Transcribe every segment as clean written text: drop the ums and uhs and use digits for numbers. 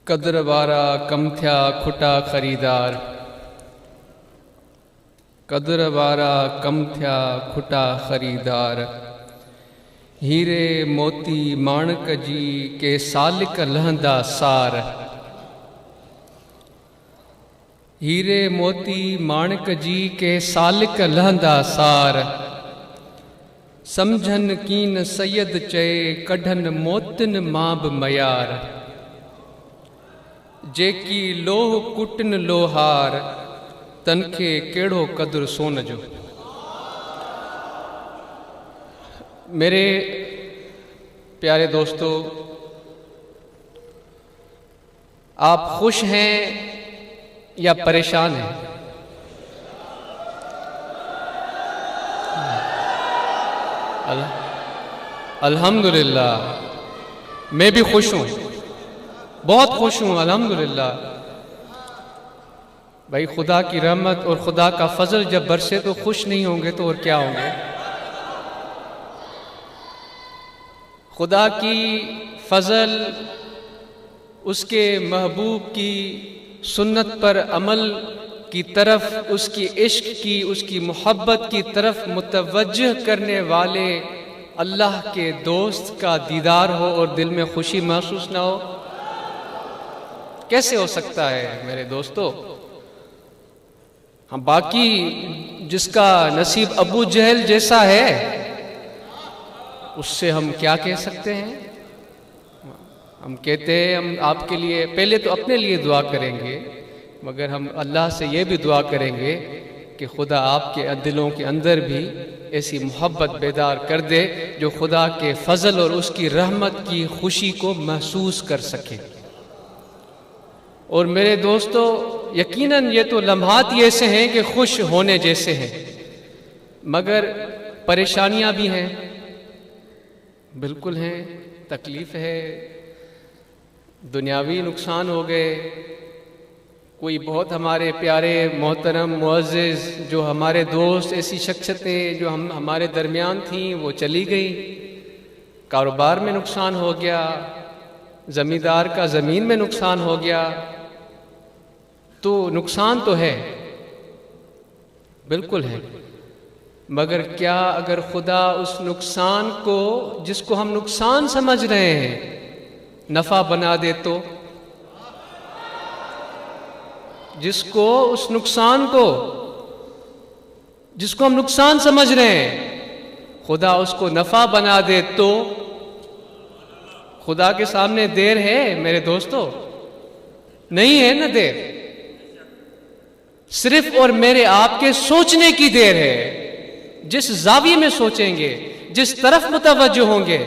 قدر وارا کم تھیا کھٹا خریدار، قدر وارا کم تھیا کھٹا خریدار، ہیرے موتی مانک جی کے سالک لہندا سار، ہیرے موتی مانک جی کے سالک لہندا سار، سمجھن کین سید چے کڈھن موتن ماب میار، جیکی لوہ کٹن لوہار تنکھے کیڑو قدر سون جو۔ میرے پیارے دوستو، آپ خوش ہیں یا پریشان ہیں؟ الحمدللہ میں بھی خوش ہوں، بہت خوش ہوں الحمدللہ۔ بھائی خدا کی رحمت اور خدا کا فضل جب برسے تو خوش نہیں ہوں گے تو اور کیا ہوں گے؟ خدا کی فضل، اس کے محبوب کی سنت پر عمل کی طرف، اس کی عشق کی، اس کی محبت کی طرف متوجہ کرنے والے اللہ کے دوست کا دیدار ہو اور دل میں خوشی محسوس نہ ہو، کیسے ہو سکتا ہے میرے دوستو؟ ہم باقی جس کا نصیب ابو جہل جیسا ہے اس سے ہم کیا کہہ سکتے ہیں؟ ہم کہتے ہیں ہم آپ کے لیے پہلے تو اپنے لیے دعا کریں گے، مگر ہم اللہ سے یہ بھی دعا کریں گے کہ خدا آپ کے دلوں کے اندر بھی ایسی محبت بیدار کر دے جو خدا کے فضل اور اس کی رحمت کی خوشی کو محسوس کر سکے۔ اور میرے دوستو، یقیناً یہ تو لمحات ہی ایسے ہیں کہ خوش ہونے جیسے ہیں، مگر پریشانیاں بھی ہیں، بالکل ہیں، تکلیف ہے، دنیاوی نقصان ہو گئے، کوئی بہت ہمارے پیارے محترم معزز جو ہمارے دوست، ایسی شخصیتیں جو ہمارے درمیان تھیں وہ چلی گئیں، کاروبار میں نقصان ہو گیا، زمیندار کا زمین میں نقصان ہو گیا، تو نقصان تو ہے، بالکل ہے، مگر کیا اگر خدا اس نقصان کو، جس کو ہم نقصان سمجھ رہے ہیں، نفع بنا دے تو؟ جس کو اس نقصان کو، جس کو ہم نقصان سمجھ رہے ہیں، خدا اس کو نفع بنا دے تو؟ خدا کے سامنے دیر ہے میرے دوستو؟ نہیں ہے نا دیر، صرف اور میرے آپ کے سوچنے کی دیر ہے۔ جس زاویے میں سوچیں گے، جس طرف متوجہ ہوں گے،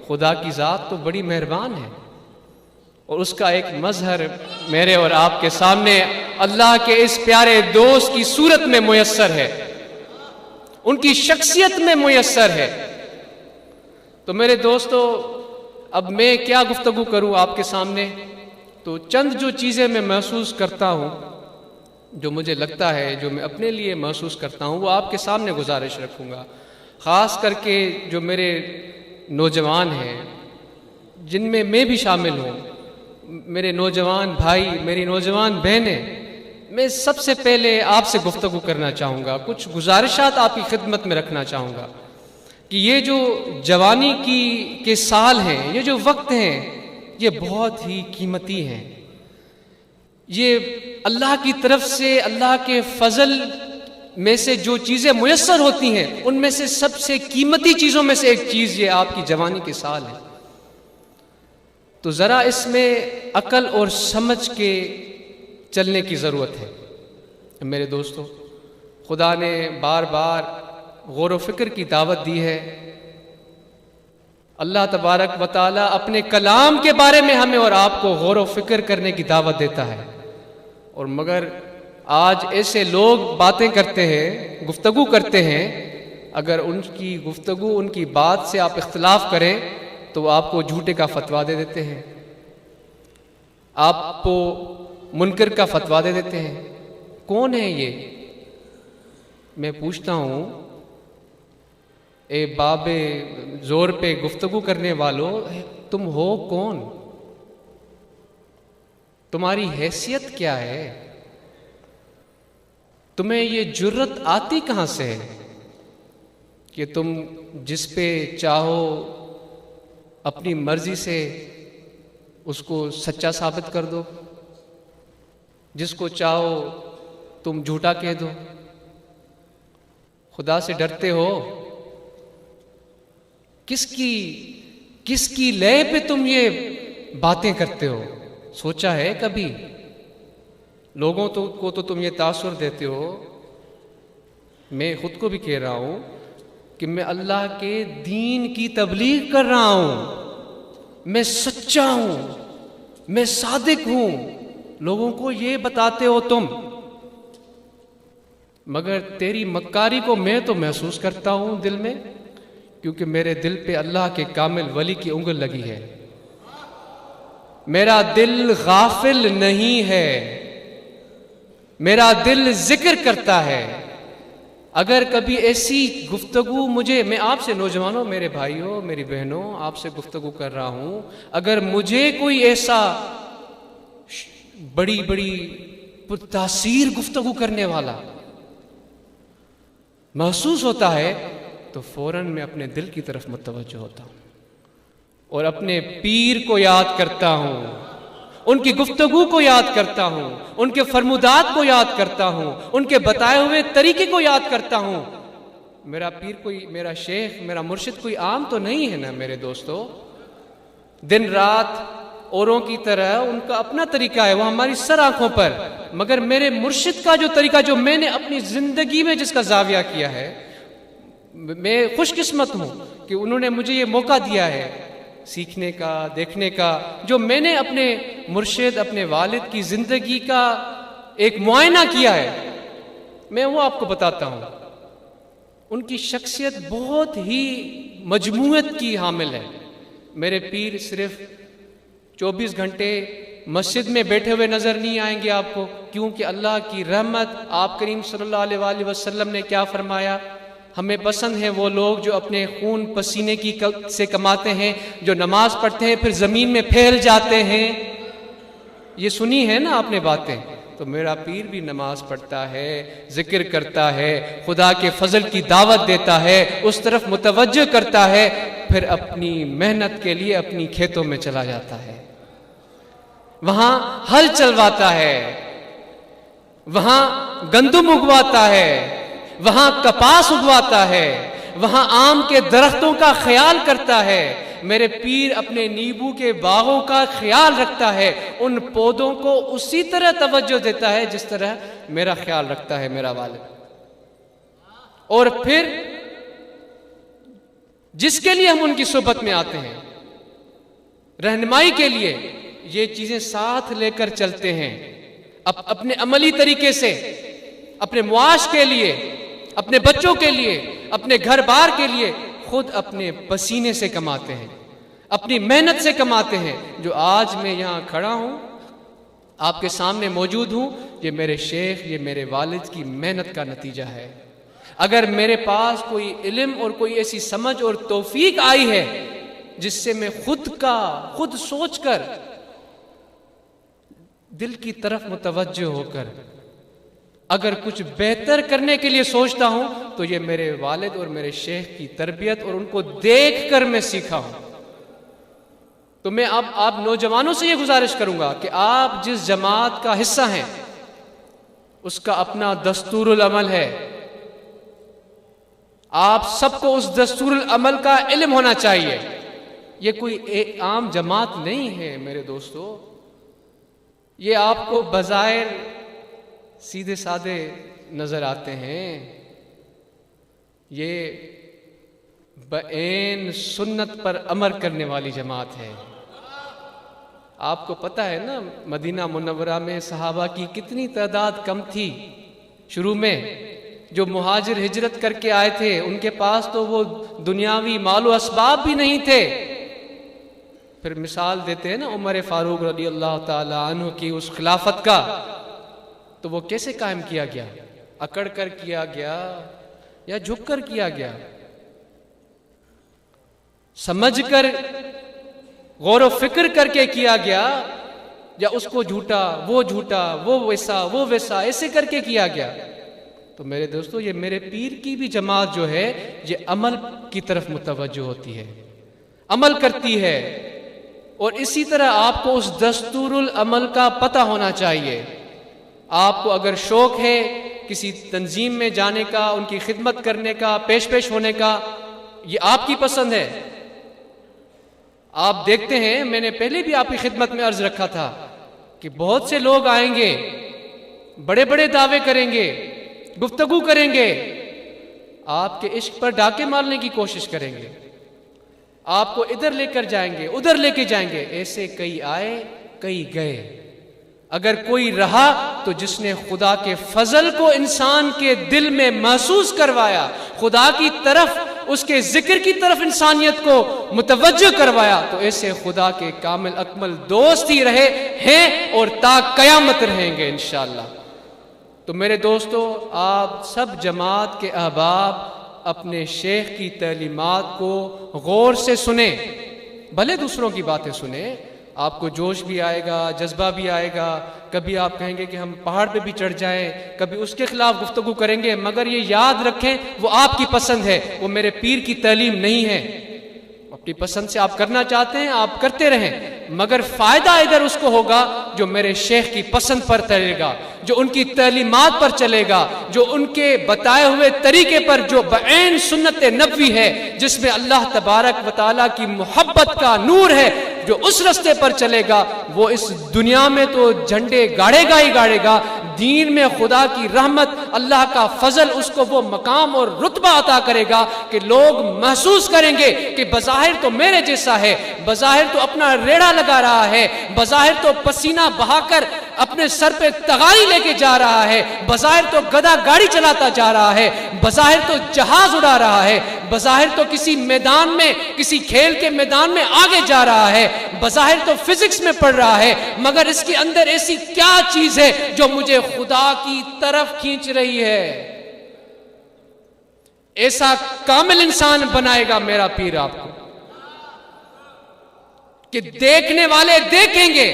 خدا کی ذات تو بڑی مہربان ہے، اور اس کا ایک مظہر میرے اور آپ کے سامنے اللہ کے اس پیارے دوست کی صورت میں میسر ہے، ان کی شخصیت میں میسر ہے۔ تو میرے دوستو، اب میں کیا گفتگو کروں آپ کے سامنے؟ تو چند جو چیزیں میں محسوس کرتا ہوں، جو مجھے لگتا ہے، جو میں اپنے لیے محسوس کرتا ہوں، وہ آپ کے سامنے گزارش رکھوں گا، خاص کر کے جو میرے نوجوان ہیں، جن میں بھی شامل ہوں، میرے نوجوان بھائی، میری نوجوان بہنیں، میں سب سے پہلے آپ سے گفتگو کرنا چاہوں گا، کچھ گزارشات آپ کی خدمت میں رکھنا چاہوں گا کہ یہ جو جوانی کے سال ہیں، یہ جو وقت ہیں، یہ بہت ہی قیمتی ہیں۔ یہ اللہ کی طرف سے، اللہ کے فضل میں سے جو چیزیں میسر ہوتی ہیں، ان میں سے سب سے قیمتی چیزوں میں سے ایک چیز یہ آپ کی جوانی کے سال ہے۔ تو ذرا اس میں عقل اور سمجھ کے چلنے کی ضرورت ہے میرے دوستو۔ خدا نے بار بار غور و فکر کی دعوت دی ہے۔ اللہ تبارک و تعالی اپنے کلام کے بارے میں ہمیں اور آپ کو غور و فکر کرنے کی دعوت دیتا ہے، اور مگر آج ایسے لوگ باتیں کرتے ہیں، گفتگو کرتے ہیں، اگر ان کی گفتگو، ان کی بات سے آپ اختلاف کریں تو وہ آپ کو جھوٹے کا فتویٰ دے دیتے ہیں، آپ کو منکر کا فتویٰ دے دیتے ہیں۔ کون ہے یہ؟ میں پوچھتا ہوں، اے باب زور پہ گفتگو کرنے والوں، تم ہو کون؟ تمہاری حیثیت کیا ہے؟ تمہیں یہ جرت آتی کہاں سے ہے کہ تم جس پہ چاہو اپنی مرضی سے اس کو سچا ثابت کر دو، جس کو چاہو تم جھوٹا کہہ دو؟ خدا سے ڈرتے ہو؟ کس کی لے پہ تم یہ باتیں کرتے ہو؟ سوچا ہے کبھی؟ لوگوں کو تو تم یہ تاثر دیتے ہو، میں خود کو بھی کہہ رہا ہوں کہ میں اللہ کے دین کی تبلیغ کر رہا ہوں، میں سچا ہوں، میں صادق ہوں، لوگوں کو یہ بتاتے ہو تم، مگر تیری مکاری کو میں تو محسوس کرتا ہوں دل میں، کیونکہ میرے دل پہ اللہ کے کامل ولی کی انگل لگی ہے۔ میرا دل غافل نہیں ہے، میرا دل ذکر کرتا ہے۔ اگر کبھی ایسی گفتگو میں آپ سے نوجوانوں، میرے بھائیوں، میری بہنوں، آپ سے گفتگو کر رہا ہوں، اگر مجھے کوئی ایسا بڑی تاثیر گفتگو کرنے والا محسوس ہوتا ہے تو فوراً میں اپنے دل کی طرف متوجہ ہوتا ہوں اور اپنے پیر کو یاد کرتا ہوں، ان کی گفتگو کو یاد کرتا ہوں، ان کے فرمودات کو یاد کرتا ہوں، ان کے بتائے ہوئے طریقے کو یاد کرتا ہوں۔ میرا پیر کوئی، میرا شیخ، میرا مرشد کوئی عام تو نہیں ہے نا میرے دوستو۔ دن رات اوروں کی طرح ان کا اپنا طریقہ ہے، وہ ہماری سر آنکھوں پر، مگر میرے مرشد کا جو طریقہ، جو میں نے اپنی زندگی میں جس کا زاویہ کیا ہے، میں خوش قسمت ہوں کہ انہوں نے مجھے یہ موقع دیا ہے سیکھنے کا، دیکھنے کا، جو میں نے اپنے مرشد، اپنے والد کی زندگی کا ایک معائنہ کیا ہے، میں وہ آپ کو بتاتا ہوں۔ ان کی شخصیت بہت ہی مجموعیت کی حامل ہے۔ میرے پیر صرف 24 گھنٹے مسجد میں بیٹھے ہوئے نظر نہیں آئیں گے آپ کو، کیونکہ اللہ کی رحمت، آپ کریم صلی اللہ علیہ وآلہ وسلم نے کیا فرمایا؟ ہمیں پسند ہیں وہ لوگ جو اپنے خون پسینے سے کماتے ہیں، جو نماز پڑھتے ہیں پھر زمین میں پھیل جاتے ہیں۔ یہ سنی ہے نا آپ نے باتیں؟ تو میرا پیر بھی نماز پڑھتا ہے، ذکر کرتا ہے، خدا کے فضل کی دعوت دیتا ہے، اس طرف متوجہ کرتا ہے، پھر اپنی محنت کے لیے اپنی کھیتوں میں چلا جاتا ہے، وہاں ہل چلواتا ہے، وہاں گندم اگواتا ہے، وہاں کپاس اگواتا ہے، وہاں آم کے درختوں کا خیال کرتا ہے۔ میرے پیر اپنے نیبو کے باغوں کا خیال رکھتا ہے، ان پودوں کو اسی طرح توجہ دیتا ہے جس طرح میرا خیال رکھتا ہے میرا والد۔ اور پھر جس کے لیے ہم ان کی صحبت میں آتے ہیں، رہنمائی کے لیے، یہ چیزیں ساتھ لے کر چلتے ہیں، اپنے عملی طریقے سے، اپنے معاش کے لیے، اپنے بچوں کے لیے، اپنے گھر بار کے لیے، خود اپنے پسینے سے کماتے ہیں، اپنی محنت سے کماتے ہیں۔ جو آج میں یہاں کھڑا ہوں، آپ کے سامنے موجود ہوں، یہ میرے شیخ، یہ میرے والد کی محنت کا نتیجہ ہے۔ اگر میرے پاس کوئی علم اور کوئی ایسی سمجھ اور توفیق آئی ہے جس سے میں خود سوچ کر، دل کی طرف متوجہ ہو کر اگر کچھ بہتر کرنے کے لیے سوچتا ہوں، تو یہ میرے والد اور میرے شیخ کی تربیت اور ان کو دیکھ کر میں سیکھا ہوں۔ تو میں اب آپ نوجوانوں سے یہ گزارش کروں گا کہ آپ جس جماعت کا حصہ ہیں، اس کا اپنا دستور العمل ہے، آپ سب کو اس دستور العمل کا علم ہونا چاہیے۔ یہ کوئی ایک عام جماعت نہیں ہے میرے دوستو، یہ آپ کو بظاہر سیدھے سادے نظر آتے ہیں، یہ بعین سنت پر عمل کرنے والی جماعت ہے۔ آپ کو پتہ ہے نا مدینہ منورہ میں صحابہ کی کتنی تعداد کم تھی شروع میں، جو مہاجر ہجرت کر کے آئے تھے، ان کے پاس تو وہ دنیاوی مال و اسباب بھی نہیں تھے۔ پھر مثال دیتے ہیں نا عمر فاروق رضی اللہ تعالی عنہ کی اس خلافت کا، تو وہ کیسے قائم کیا گیا؟ اکڑ کر کیا گیا یا جھک کر کیا گیا؟ سمجھ کر، غور و فکر کر کے کیا گیا یا اس کو جھوٹا، وہ ویسا ایسے کر کے کیا گیا. تو میرے دوستو یہ میرے پیر کی بھی جماعت جو ہے یہ عمل کی طرف متوجہ ہوتی ہے، عمل کرتی ہے. اور اسی طرح آپ کو اس دستور العمل کا پتہ ہونا چاہیے. آپ کو اگر شوق ہے کسی تنظیم میں جانے کا، ان کی خدمت کرنے کا، پیش ہونے کا، یہ آپ کی پسند ہے. آپ دیکھتے ہیں، میں نے پہلے بھی آپ کی خدمت میں عرض رکھا تھا کہ بہت سے لوگ آئیں گے، بڑے بڑے دعوے کریں گے، گفتگو کریں گے، آپ کے عشق پر ڈاکے مارنے کی کوشش کریں گے، آپ کو ادھر لے کر جائیں گے، ادھر لے کے جائیں گے. ایسے کئی آئے کئی گئے. اگر کوئی رہا تو جس نے خدا کے فضل کو انسان کے دل میں محسوس کروایا، خدا کی طرف، اس کے ذکر کی طرف انسانیت کو متوجہ کروایا، تو ایسے خدا کے کامل اکمل دوست ہی رہے ہیں اور تا قیامت رہیں گے انشاءاللہ. تو میرے دوستو، آپ سب جماعت کے احباب اپنے شیخ کی تعلیمات کو غور سے سنیں. بھلے دوسروں کی باتیں سنیں، آپ کو جوش بھی آئے گا، جذبہ بھی آئے گا، کبھی آپ کہیں گے کہ ہم پہاڑ پہ بھی چڑھ جائیں، کبھی اس کے خلاف گفتگو کریں گے، مگر یہ یاد رکھیں وہ آپ کی پسند ہے، وہ میرے پیر کی تعلیم نہیں ہے. اپنی پسند سے آپ کرنا چاہتے ہیں آپ کرتے رہیں، مگر فائدہ ادھر اس کو ہوگا جو میرے شیخ کی پسند پر چلے گا، جو ان کی تعلیمات پر چلے گا، جو ان کے بتائے ہوئے طریقے پر، جو بعین سنت نبوی ہے، جس میں اللہ تبارک و تعالیٰ کی محبت کا نور ہے. جو اس رستے پر چلے گا وہ اس دنیا میں تو جھنڈے گاڑے گا ہی گاڑے گا، دین میں خدا کی رحمت، اللہ کا فضل اس کو وہ مقام اور رتبہ عطا کرے گا کہ لوگ محسوس کریں گے کہ بظاہر تو میرے جیسا ہے، بظاہر تو اپنا ریڑھا لگا رہا ہے، بظاہر تو پسینہ بہا کر اپنے سر پہ تغاری لے کے جا رہا ہے، بظاہر تو گدا گاڑی چلاتا جا رہا ہے، بظاہر تو جہاز اڑا رہا ہے، بظاہر تو کسی میدان میں، کسی کھیل کے میدان میں آگے جا رہا ہے، بظاہر تو فزکس میں پڑھ رہا ہے، مگر اس کے اندر ایسی کیا چیز ہے جو مجھے خدا کی طرف کھینچ رہی ہے؟ ایسا کامل انسان بنائے گا میرا پیر آپ کو کہ دیکھنے والے دیکھیں گے،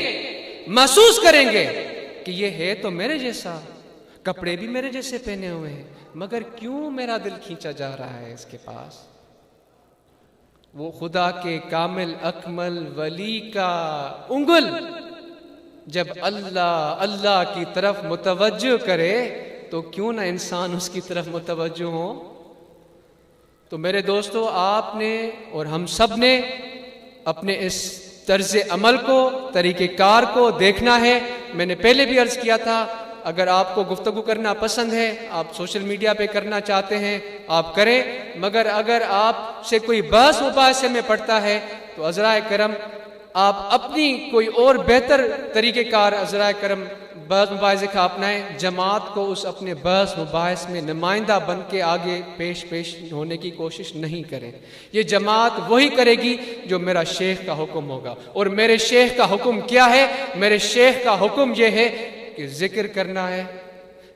محسوس کریں گے کہ یہ ہے تو میرے جیسا، کپڑے بھی میرے جیسے پہنے ہوئے ہیں، مگر کیوں میرا دل کھینچا جا رہا ہے اس کے پاس؟ وہ خدا کے کامل اکمل ولی کا انگل جب اللہ کی طرف متوجہ کرے تو کیوں نہ انسان اس کی طرف متوجہ ہو؟ تو میرے دوستو، آپ نے اور ہم سب نے اپنے اس طرز عمل کو، طریقہ کار کو دیکھنا ہے. میں نے پہلے بھی عرض کیا تھا، اگر آپ کو گفتگو کرنا پسند ہے، آپ سوشل میڈیا پہ کرنا چاہتے ہیں آپ کریں، مگر اگر آپ سے کوئی بحث مباحثے میں پڑتا ہے تو عذرائے کرم آپ اپنی کوئی اور بہتر طریقہ کار عذرائے کرم بحث مباحثے کا اپنائیں. جماعت کو اس اپنے بحث مباحث میں نمائندہ بن کے آگے پیش ہونے کی کوشش نہیں کریں. یہ جماعت وہی کرے گی جو میرا شیخ کا حکم ہوگا. اور میرے شیخ کا حکم کیا ہے؟ میرے شیخ کا حکم یہ ہے کہ ذکر کرنا ہے،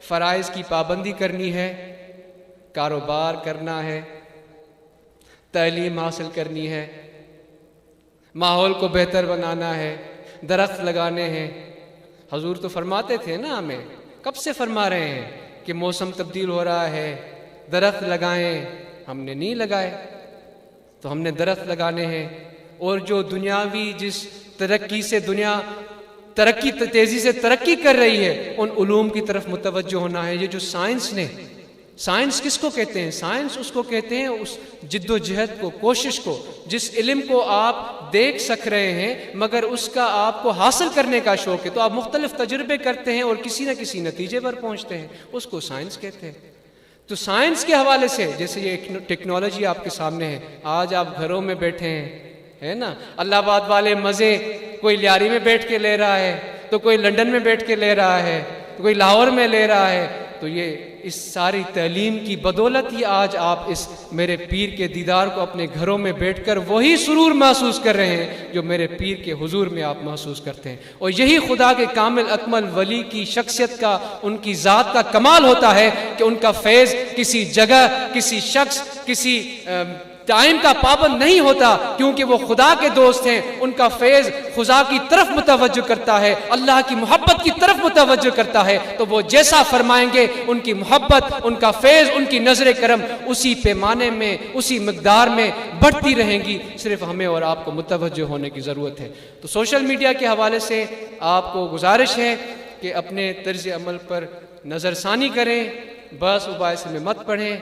فرائض کی پابندی کرنی ہے، کاروبار کرنا ہے، تعلیم حاصل کرنی ہے، ماحول کو بہتر بنانا ہے، درخت لگانے ہیں. حضور تو فرماتے تھے نا، ہمیں کب سے فرما رہے ہیں کہ موسم تبدیل ہو رہا ہے، درخت لگائیں. ہم نے نہیں لگائے تو ہم نے درخت لگانے ہیں. اور جو دنیاوی جس ترقی سے دنیا تیزی سے ترقی کر رہی ہے، ان علوم کی طرف متوجہ ہونا ہے. یہ جو سائنس نے، سائنس کس کو کہتے ہیں؟ سائنس اس کو کہتے ہیں اس جد و جہد کو، کوشش کو، جس علم کو آپ دیکھ سک رہے ہیں مگر اس کا آپ کو حاصل کرنے کا شوق ہے، تو آپ مختلف تجربے کرتے ہیں اور کسی نہ کسی نتیجے پر پہنچتے ہیں، اس کو سائنس کہتے ہیں. تو سائنس کے حوالے سے جیسے یہ ٹیکنالوجی آپ کے سامنے ہے، آج آپ گھروں میں بیٹھے ہیں، ہے نا، الہ آباد والے مزے کوئی لیاری میں بیٹھ کے لے رہا ہے، تو کوئی لندن میں بیٹھ کے لے رہا ہے، تو کوئی لاہور میں لے رہا ہے. تو یہ اس ساری تعلیم کی بدولت ہی آج آپ اس میرے پیر کے دیدار کو اپنے گھروں میں بیٹھ کر وہی سرور محسوس کر رہے ہیں جو میرے پیر کے حضور میں آپ محسوس کرتے ہیں. اور یہی خدا کے کامل اکمل ولی کی شخصیت کا، ان کی ذات کا کمال ہوتا ہے کہ ان کا فیض کسی جگہ، کسی شخص، کسی ٹائم کا پابند نہیں ہوتا کیونکہ وہ خدا کے دوست ہیں، ان کا فیض خدا کی طرف متوجہ کرتا ہے، اللہ کی محبت کی طرف متوجہ کرتا ہے، تو وہ جیسا فرمائیں گے ان کی محبت، ان کا فیض، ان کی نظر کرم اسی پیمانے میں، اسی مقدار میں بڑھتی رہیں گی۔ صرف ہمیں اور آپ کو متوجہ ہونے کی ضرورت ہے۔ تو سوشل میڈیا کے حوالے سے آپ کو گزارش ہے کہ اپنے طرز عمل پر نظر ثانی کریں، بس مباحثے میں مت پڑھیں،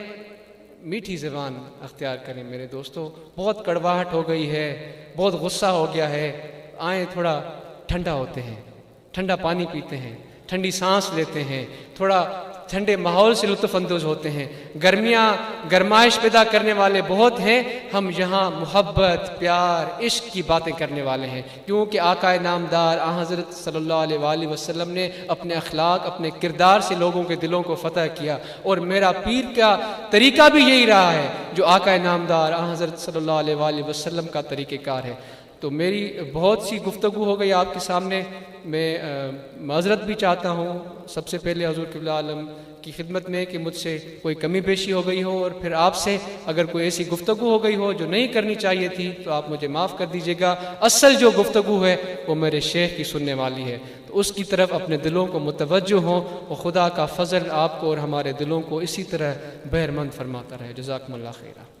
میٹھی زبان اختیار کریں۔ میرے دوستو، بہت کڑواہٹ ہو گئی ہے، بہت غصہ ہو گیا ہے، آئیں تھوڑا ٹھنڈا ہوتے ہیں، ٹھنڈا پانی پیتے ہیں، ٹھنڈی سانس لیتے ہیں، تھوڑا ٹھنڈے ماحول سے لطف اندوز ہوتے ہیں۔ گرمیاں گرمائش پیدا کرنے والے بہت ہیں، ہم یہاں محبت، پیار، عشق کی باتیں کرنے والے ہیں، کیونکہ آقا نامدار حضرت صلی اللہ علیہ وآلہ وسلم نے اپنے اخلاق، اپنے کردار سے لوگوں کے دلوں کو فتح کیا، اور میرا پیر کا طریقہ بھی یہی رہا ہے جو آقا نامدار حضرت صلی اللہ علیہ وآلہ وسلم کا طریقہ کار ہے۔ تو میری بہت سی گفتگو ہو گئی آپ کے سامنے، میں معذرت بھی چاہتا ہوں سب سے پہلے حضور قبلہ عالم کی خدمت میں کہ مجھ سے کوئی کمی بیشی ہو گئی ہو، اور پھر آپ سے اگر کوئی ایسی گفتگو ہو گئی ہو جو نہیں کرنی چاہیے تھی تو آپ مجھے معاف کر دیجیے گا۔ اصل جو گفتگو ہے وہ میرے شیخ کی سننے والی ہے، تو اس کی طرف اپنے دلوں کو متوجہ ہوں، اور خدا کا فضل آپ کو اور ہمارے دلوں کو اسی طرح بہرمند فرماتا رہے۔ جزاکم اللہ خیرہ۔